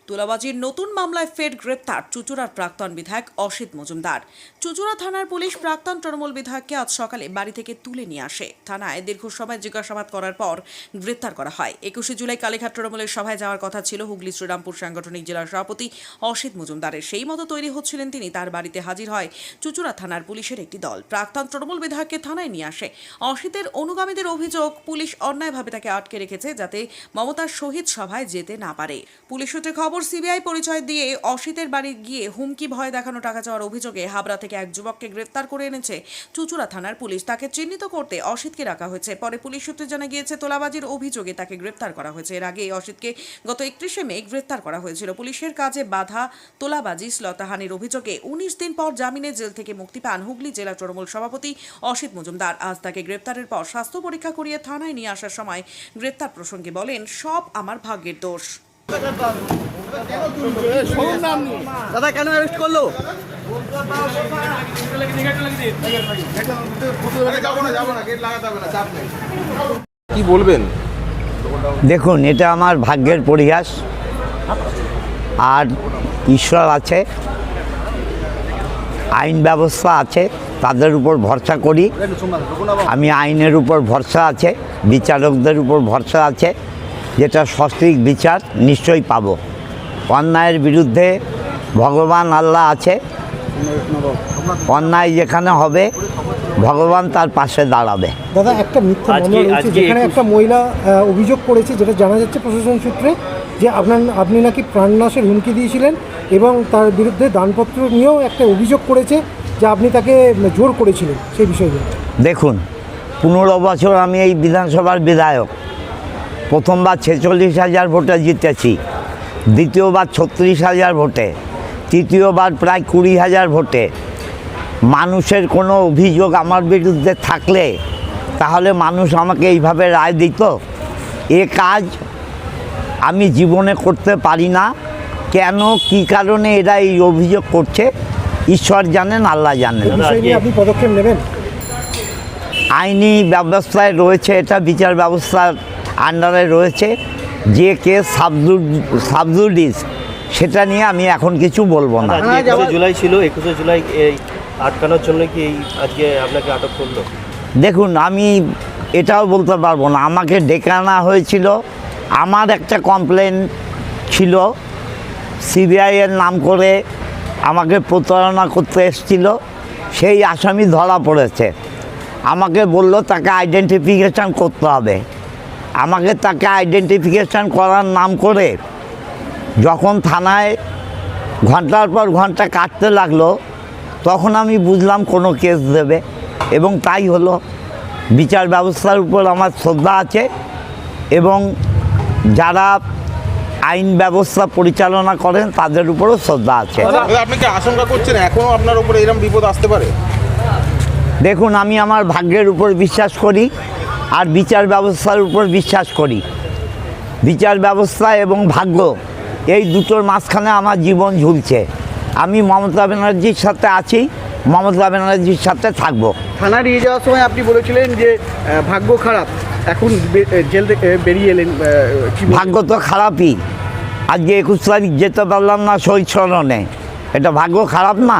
তোলাবাজির নতুন মামলায় ফের গ্রেপ্তার চুঁচুড়ার প্রাক্তন বিধায়ক অসিত মজুমদার। চুঁচুড়া থানার পুলিশ প্রাক্তন তৃণমূল বিধায়ককে আজ সকালে বাড়ি থেকে তুলে নিয়ে আসে। থানায় দীর্ঘ সময় জিজ্ঞাসাবাদ করার পর গ্রেপ্তার করা হয়। 21 জুলাই কালীঘাট তৃণমূলের সভায় যাওয়ার কথা ছিল হুগলি শ্রীরামপুর সাংগঠনিক জেলার সভাপতি অসিত মজুমদারের। সেই মতো তৈরি হচ্ছিলেন তিনি। তার বাড়িতে হাজির হয় চুঁচুড়া থানার পুলিশের একটি দল। প্রাক্তন তৃণমূল বিধায়ককে থানায় নিয়ে আসে। অসিতের অনুগামীদের অভিযোগ, পুলিশ অন্যায়ভাবে তাকে আটকে রেখেছে যাতে মমতার শহীদ সভায় যেতে না পারে। পুলিশ সূত্রে খবর, সিবিআই পরিচয় দিয়ে অসিতের বাড়ি গিয়ে হুমকি ভয় দেখানো, টাকা চাওয়ার অভিযোগে হাবড়া থেকে এক যুবককে গ্রেফতার করে এনেছে চুঁচুড়া থানার পুলিশ। তাকে চিহ্নিত করতে অসিতকে রাখা হয়েছে। পরে পুলিশ সূত্রে জানা গিয়েছে তোলাবাজির অভিযোগে তাকে গ্রেফতার করা হয়েছে। এর আগে অসিতকে গত 31 মে গ্রেফতার করা হয়েছিল। পুলিশের কাজে বাধা, তোলাবাজি, শ্লীলতাহানির অভিযোগে 19 দিন পর জামিনে জেল থেকে মুক্তি পান হুগলি জেলা তৃণমূল সভাপতি অসিত মজুমদার। আজ তাকে গ্রেফতারের পর স্বাস্থ্য পরীক্ষা করিয়ে থানায় নিয়ে আসার সময় গ্রেফতার প্রসঙ্গে বলেন, সব আমার ভাগ্যের দোষ। দাদা কেন অ্যারেস্ট করলো? কি বলবেন? দেখুন, এটা আমার ভাগ্যের পরিহাস। আর ঈশ্বর আছে, আইন ব্যবস্থা আছে, তাদের উপর ভরসা করি। আমি আইনের উপর ভরসা আছে, বিচারকদের উপর ভরসা আছে, যেটা সঠিক বিচার নিশ্চয়ই পাব। অন্যায়ের বিরুদ্ধে ভগবান আল্লাহ আছে। অন্যায় যেখানে হবে ভগবান তার পাশে দাঁড়াবে। দাদা, একটা মিথ্যা মামলা রয়েছে যেখানে একটা মহিলা অভিযোগ করেছে, যেটা জানা যাচ্ছে প্রশাসন সূত্রে, যে আপনি নাকি প্রাণনাশের হুমকি দিয়েছিলেন এবং তার বিরুদ্ধে দানপত্র নিয়েও একটা অভিযোগ করেছে যে আপনি তাকে জোর করেছিলেন, সেই বিষয়ে। দেখুন, 15 বছর আমি এই বিধানসভার বিধায়ক। প্রথমবার 46,000 ভোটে জিতেছি, দ্বিতীয়বার 36,000 ভোটে, তৃতীয়বার প্রায় 20,000 ভোটে। মানুষের কোনো অভিযোগ আমার বিরুদ্ধে থাকলে তাহলে মানুষ আমাকে এইভাবে রায় দিত? এ কাজ আমি জীবনে করতে পারি না। কেন, কী কারণে এরা এই অভিযোগ করছে ঈশ্বর জানেন, আল্লাহ জানেন। আপনি পদক্ষেপ নেবেন? আইনি ব্যবস্থায় রয়েছে, এটা বিচার ব্যবস্থার আন্ডারে রয়েছে। যে কেস সাবজুডিস, সেটা নিয়ে আমি এখন কিছু বলবো না। 21 জুলাই ছিল, 21 জুলাই এই আটকানোর জন্য কি এই আজকে আপনাকে আটক করলো? দেখুন, আমি এটাও বলতে পারবো না। আমাকে ডেকে আনা হয়েছিল, আমার একটা কমপ্লেন ছিল, সিবিআইয়ের নাম করে আমাকে প্রতারণা করতে এসেছিল। সেই আসামি ধরা পড়েছে। আমাকে বলল তাকে আইডেন্টিফিকেশান করতে হবে। আমাকে তাকে আইডেন্টিফিকেশান করার নাম করে যখন থানায় ঘন্টার পর ঘন্টা কাটতে লাগলো, তখন আমি বুঝলাম কোনো কেস দেবে, এবং তাই হলো। বিচার ব্যবস্থার উপর আমার শ্রদ্ধা আছে এবং যারা আইন ব্যবস্থা পরিচালনা করেন তাদের উপরও শ্রদ্ধা আছে। আপনি কি আশঙ্কা করছেন এখনও আপনার উপরে এরকম বিপদ আসতে পারে? দেখুন, আমি আমার ভাগ্যের উপর বিশ্বাস করি আর বিচার ব্যবস্থার উপর বিশ্বাস করি। বিচার ব্যবস্থা এবং ভাগ্য, এই দুটোর মাঝখানে আমার জীবন ঝুলছে। আমি মমতা ব্যানার্জির সাথে আছি, মমতা ব্যানার্জির সাথে থাকবো। থানা নিয়ে যাওয়ার সময় আপনি বলেছিলেন যে ভাগ্য খারাপ, এখন জেল থেকে বেরিয়ে এলেন। ভাগ্য তো খারাপই। আজকে 21 তারিখ যেতে পারলাম না শহীদ স্মরণে, এটা ভাগ্য খারাপ না?